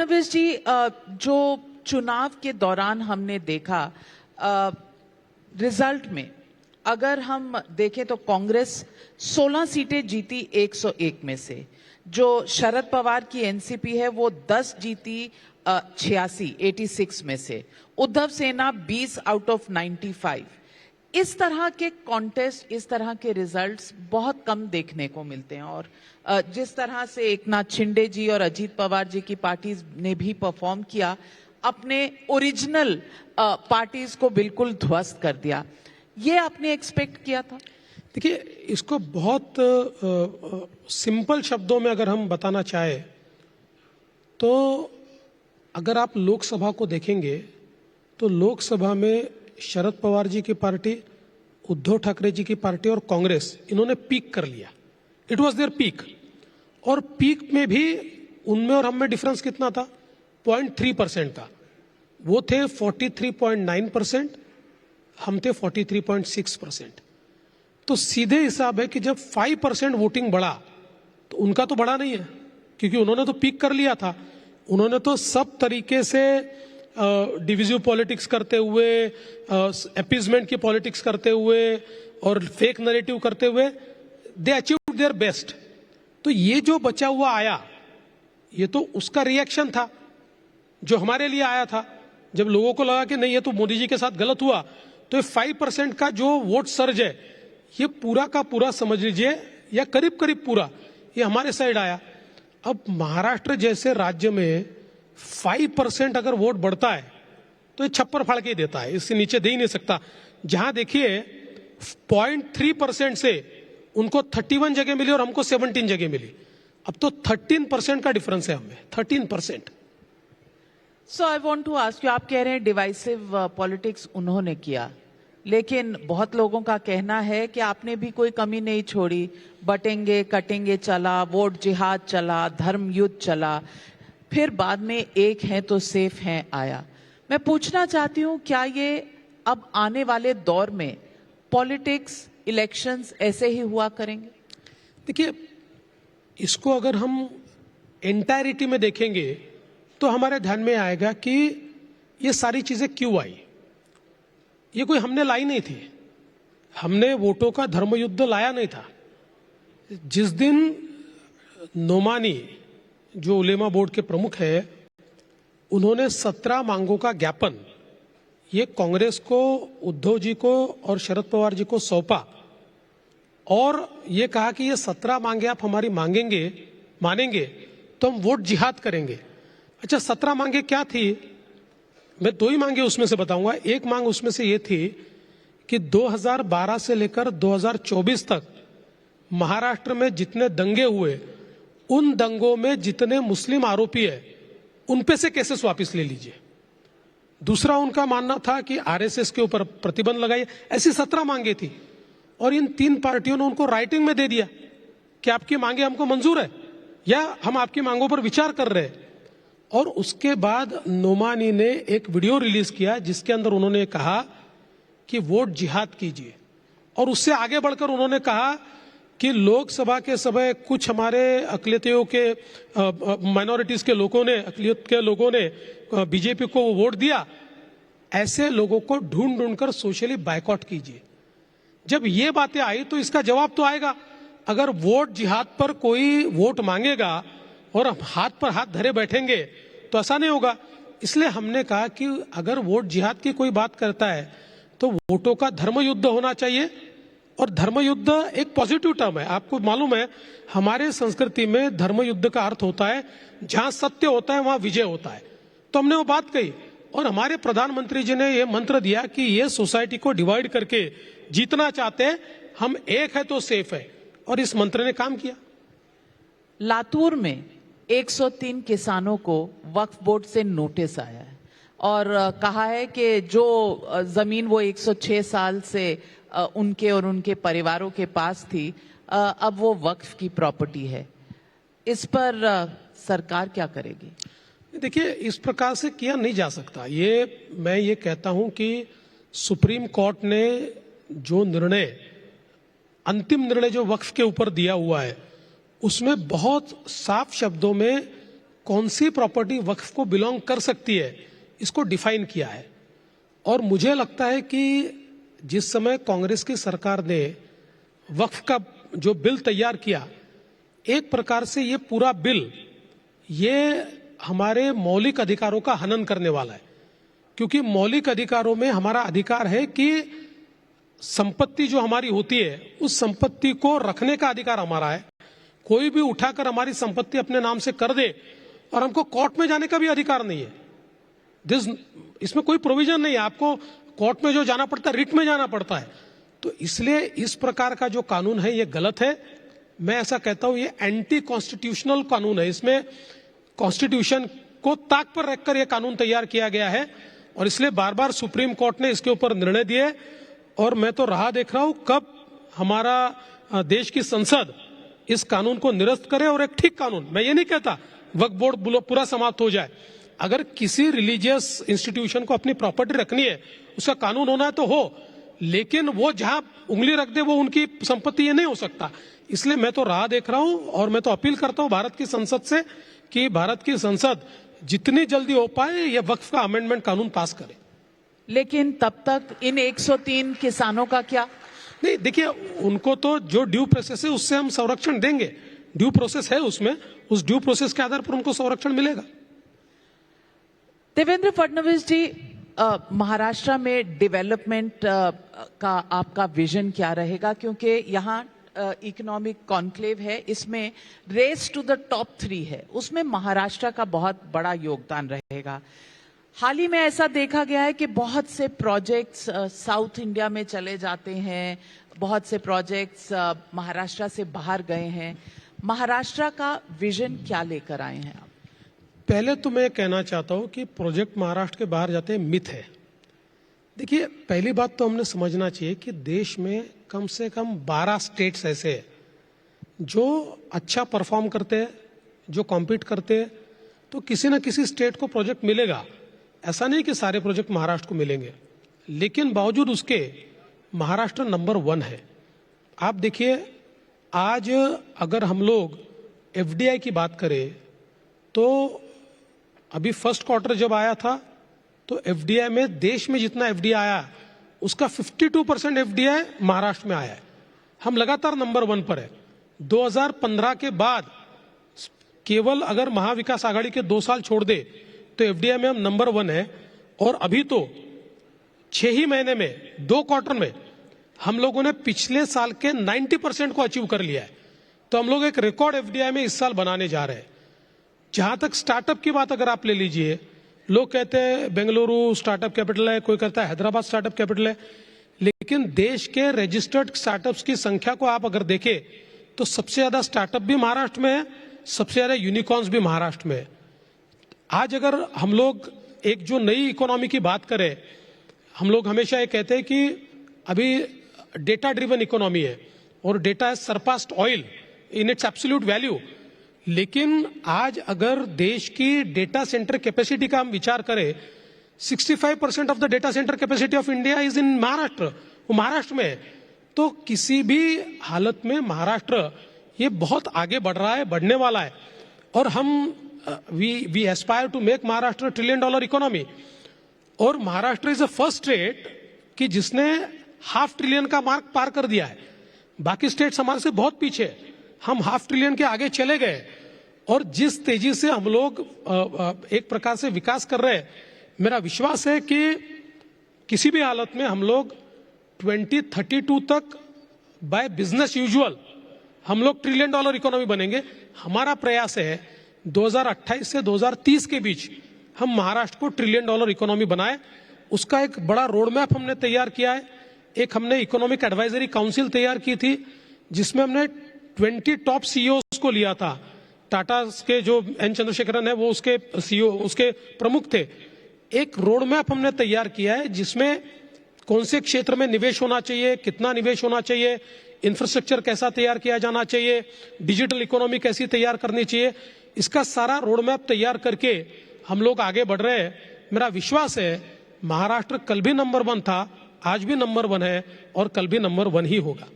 फडणवीस जी, जो चुनाव के दौरान हमने देखा, रिजल्ट में अगर हम देखें तो कांग्रेस 16 सीटें जीती 101 में से। जो शरद पवार की एनसीपी है वो 10 जीती 86 में से। उद्धव सेना 20 आउट ऑफ 95। इस तरह के कॉन्टेस्ट, इस तरह के रिजल्ट्स बहुत कम देखने को मिलते हैं। और जिस तरह से एकनाथ शिंदे जी और अजीत पवार जी की पार्टीज ने भी परफॉर्म किया, अपने ओरिजिनल पार्टीज को बिल्कुल ध्वस्त कर दिया। ये आपने एक्सपेक्ट किया था? देखिए, इसको बहुत सिंपल शब्दों में अगर हम बताना चाहे तो अगर आप लोकसभा को देखेंगे तो लोकसभा में शरद पवार जी की पार्टी, उद्धव ठाकरे जी की पार्टी और कांग्रेस, इन्होंने पीक कर लिया। It was there peak. और पीक में भी उनमें और हम में डिफरेंस कितना था? 0.3% था। वो थे 43.9%, हम थे 43.6%। तो सीधे हिसाब है कि जब 5% वोटिंग बढ़ा तो उनका तो बढ़ा नहीं है, क्योंकि उन्होंने तो पीक कर लिया था। उन्होंने तो सब तरीके से डिविजिव पॉलिटिक्स करते हुए, अपीजमेंट की पॉलिटिक्स करते हुए और फेक नैरेटिव करते हुए दे अचीव्ड देयर बेस्ट। तो ये जो बचा हुआ आया, ये तो उसका रिएक्शन था जो हमारे लिए आया था। जब लोगों को लगा कि नहीं, ये तो मोदी जी के साथ गलत हुआ, तो ये 5% का जो वोट सर्ज है, ये पूरा का पूरा समझ लीजिए, या करीब करीब पूरा, ये हमारे साइड आया। अब महाराष्ट्र जैसे राज्य में 5% अगर वोट बढ़ता है तो ये छप्पर फाड़ के ही देता है, इससे नीचे दे ही नहीं सकता। जहां देखिए 0.3% से उनको 31 जगह मिली और हमको 17 जगह मिली। अब तो 13% का डिफरेंस है हमें, 13%। So I want to ask you, आप कह रहे हैं डिवाइसिव पॉलिटिक्स उन्होंने किया, लेकिन बहुत लोगों का कहना है कि आपने भी कोई कमी नहीं छोड़ी। बटेंगे कटेंगे चला, वोट जिहाद चला, धर्म युद्ध चला, फिर बाद में एक है तो सेफ है आया। मैं पूछना चाहती हूं, क्या ये अब आने वाले दौर में पॉलिटिक्स, इलेक्शंस ऐसे ही हुआ करेंगे? देखिए, इसको अगर हम एंटायरिटी में देखेंगे तो हमारे ध्यान में आएगा कि ये सारी चीजें क्यों आई। ये कोई हमने लाई नहीं थी, हमने वोटों का धर्मयुद्ध लाया नहीं था। जिस दिन नोमानी, जो उलेमा बोर्ड के प्रमुख है, उन्होंने 17 मांगों का ज्ञापन ये कांग्रेस को, उद्धव जी को और शरद पवार जी को सौंपा और ये कहा कि ये 17 मांगे आप हमारी मानेंगे तो हम वोट जिहाद करेंगे। अच्छा, 17 मांगे क्या थी? मैं 2 ही मांगे उसमें से बताऊंगा। एक मांग उसमें से ये थी कि 2012 से लेकर 2024 तक महाराष्ट्र में जितने दंगे हुए, उन दंगों में जितने मुस्लिम आरोपी है, उन पे से केसेस वापस ले लीजिए। दूसरा उनका मानना था कि आरएसएस के ऊपर प्रतिबंध लगाइए। ऐसी 17 मांगे थी और इन 3 पार्टियों ने उनको राइटिंग में दे दिया कि आपकी मांगे हमको मंजूर है या हम आपकी मांगों पर विचार कर रहे हैं। और उसके बाद नोमानी ने एक वीडियो रिलीज किया जिसके अंदर उन्होंने कहा कि वोट जिहाद कीजिए। और उससे आगे बढ़कर उन्होंने कहा कि लोकसभा के समय कुछ हमारे अकलियतियों के, माइनॉरिटीज के लोगों ने, अकलियत के लोगों ने बीजेपी को वोट दिया, ऐसे लोगों को ढूंढ ढूंढकर सोशली बायकॉट कीजिए। जब ये बातें आई तो इसका जवाब तो आएगा। अगर वोट जिहाद पर कोई वोट मांगेगा और हम हाथ पर हाथ धरे बैठेंगे तो ऐसा नहीं होगा। इसलिए हमने कहा कि अगर वोट जिहाद की कोई बात करता है तो वोटों का धर्मयुद्ध होना चाहिए। और धर्मयुद्ध एक पॉजिटिव टर्म है। आपको मालूम है, हमारे संस्कृति में धर्मयुद्ध का अर्थ होता है जहां सत्य होता है वहां विजय होता है। तो हमने वो बात कही और हमारे प्रधानमंत्री जी ने ये मंत्र दिया कि ये सोसाइटी को डिवाइड करके जीतना चाहते हैं, हम एक है तो सेफ है, और इस मंत्र ने काम किया। लातूर में 103 किसानों को वक्फ बोर्ड से नोटिस आया है और कहा है कि जो जमीन वो 106 साल से उनके और उनके परिवारों के पास थी, अब वो वक्फ की प्रॉपर्टी है। इस पर सरकार क्या करेगी? देखिए, इस प्रकार से किया नहीं जा सकता। मैं ये कहता हूं कि सुप्रीम कोर्ट ने जो निर्णय, अंतिम निर्णय जो वक्फ के ऊपर दिया हुआ है, उसमें बहुत साफ शब्दों में कौन सी प्रॉपर्टी वक्फ को बिलोंग कर सकती है इसको डिफाइन किया है। और मुझे लगता है कि जिस समय कांग्रेस की सरकार ने वक्फ का जो बिल तैयार किया, एक प्रकार से ये पूरा बिल ये हमारे मौलिक अधिकारों का हनन करने वाला है, क्योंकि मौलिक अधिकारों में हमारा अधिकार है कि संपत्ति जो हमारी होती है उस संपत्ति को रखने का अधिकार हमारा है। कोई भी उठाकर हमारी संपत्ति अपने नाम से कर दे और हमको कोर्ट में जाने का भी अधिकार नहीं है। इसमें कोई प्रोविजन नहीं है, आपको कोर्ट में जो जाना पड़ता है, रिट में जाना पड़ता है। तो इसलिए इस प्रकार का जो कानून है ये गलत है। मैं ऐसा कहता हूं ये एंटी कॉन्स्टिट्यूशनल कानून है। इसमें कॉन्स्टिट्यूशन को ताक पर रखकर यह कानून तैयार किया गया है और इसलिए बार बार सुप्रीम कोर्ट ने इसके ऊपर निर्णय दिए। और मैं तो राह देख रहा हूं कब हमारा देश की संसद इस कानून को निरस्त करे और एक ठीक कानून, मैं ये नहीं कहता वक्फ बोर्ड पूरा समाप्त हो जाए, अगर किसी रिलीजियस इंस्टीट्यूशन को अपनी प्रॉपर्टी रखनी है उसका कानून होना है तो हो, लेकिन वो जहां उंगली रख दे वो उनकी संपत्ति ये नहीं हो सकता। इसलिए मैं तो राह देख रहा हूं और मैं तो अपील करता हूं भारत की संसद से कि भारत की संसद जितनी जल्दी हो पाए ये वक्फ का अमेंडमेंट कानून पास करे। लेकिन तब तक इन 103 किसानों का क्या? नहीं, देखिए उनको तो जो ड्यू प्रोसेस है उससे हम संरक्षण देंगे। ड्यू प्रोसेस है उसमें, उस ड्यू प्रोसेस के आधार पर उनको संरक्षण मिलेगा। देवेंद्र फडणवीस जी, महाराष्ट्र में डेवलपमेंट का आपका विजन क्या रहेगा? क्योंकि यहाँ इकोनॉमिक कॉन्क्लेव है, इसमें रेस टू द टॉप 3 है, उसमें महाराष्ट्र का बहुत बड़ा योगदान रहेगा। हाल ही में ऐसा देखा गया है कि बहुत से प्रोजेक्ट्स साउथ इंडिया में चले जाते हैं, बहुत से प्रोजेक्ट्स महाराष्ट्र से बाहर गए हैं। महाराष्ट्र का विजन क्या लेकर आए हैं आप? पहले तो मैं कहना चाहता हूं कि प्रोजेक्ट महाराष्ट्र के बाहर जाते हैं मिथ है। देखिए, पहली बात तो हमने समझना चाहिए कि देश में कम से कम 12 स्टेट्स ऐसे हैं जो अच्छा परफॉर्म करते हैं, जो कॉम्पीट करते हैं, तो किसी न किसी स्टेट को प्रोजेक्ट मिलेगा। ऐसा नहीं कि सारे प्रोजेक्ट महाराष्ट्र को मिलेंगे, लेकिन बावजूद उसके महाराष्ट्र नंबर 1 है। आप देखिए, आज अगर हम लोग एफडीआई की बात करें तो अभी फर्स्ट क्वार्टर जब आया था तो एफडीआई में देश में जितना एफडीआई आया उसका 52% एफडीआई महाराष्ट्र में आया है। हम लगातार नंबर 1 पर है। 2015 के बाद केवल अगर महाविकास आघाड़ी के 2 साल छोड़ दे तो एफडीआई में हम नंबर 1 है। और अभी तो 6 ही महीने में 2 क्वार्टर में हम लोगों ने पिछले साल के 90% को अचीव कर लिया है। तो हम लोग एक रिकॉर्ड एफडीआई में इस साल बनाने जा रहे हैं। जहां तक स्टार्टअप की बात अगर आप ले लीजिए, लोग कहते हैं बेंगलुरु स्टार्टअप कैपिटल है, कोई कहता है हैदराबाद स्टार्टअप कैपिटल है, लेकिन देश के रजिस्टर्ड स्टार्टअप्स की संख्या को आप अगर देखें तो सबसे ज्यादा स्टार्टअप भी महाराष्ट्र में है, सबसे ज्यादा यूनिकॉर्न्स भी महाराष्ट्र में है। आज अगर हम लोग एक जो नई इकोनॉमी की बात करें, हम लोग हमेशा ये कहते हैं कि अभी डेटा ड्रिवन इकोनॉमी है और data has surpassed oil in its absolute value. लेकिन आज अगर देश की डेटा सेंटर कैपेसिटी का हम विचार करें, 65% of the data centre capacity of India is in Maharashtra, वो महाराष्ट्र में है। तो किसी भी हालत में महाराष्ट्र ये बहुत आगे बढ़ रहा है, बढ़ने वाला है। और हम we aspire to make Maharashtra $1 trillion economy. और Maharashtra is a first state कि जिसने $500 बिलियन का मार्क पार कर दिया है। बाकी स्टेट्स हमारे से बहुत पीछे है, हम $500 बिलियन के आगे चले गए। और जिस तेजी से हम लोग एक प्रकार से विकास कर रहे हैं, मेरा विश्वास है कि किसी भी हालत में हम लोग 2032 तक बाय बिजनेस यूजुअल हम लोग $1 ट्रिलियन इकोनॉमी बनेंगे। हमारा प्रयास है 2028 से 2030 के बीच हम महाराष्ट्र को $1 ट्रिलियन इकोनॉमी बनाए। उसका एक बड़ा रोड मैप हमने तैयार किया है। एक हमने इकोनॉमिक एडवाइजरी काउंसिल तैयार की थी जिसमें हमने 20 टॉप सीईओज को लिया था। टाटा के जो एन चंद्रशेखरन है वो उसके सीईओ, उसके प्रमुख थे। एक रोड मैप हमने तैयार किया है जिसमें कौन से क्षेत्र में निवेश होना चाहिए, कितना निवेश होना चाहिए, इंफ्रास्ट्रक्चर कैसा तैयार किया जाना चाहिए, डिजिटल इकोनॉमी कैसी तैयार करनी चाहिए, इसका सारा रोड मैप तैयार करके हम लोग आगे बढ़ रहे हैं। मेरा विश्वास है महाराष्ट्र कल भी नंबर 1 था, आज भी नंबर 1 है और कल भी नंबर 1 ही होगा।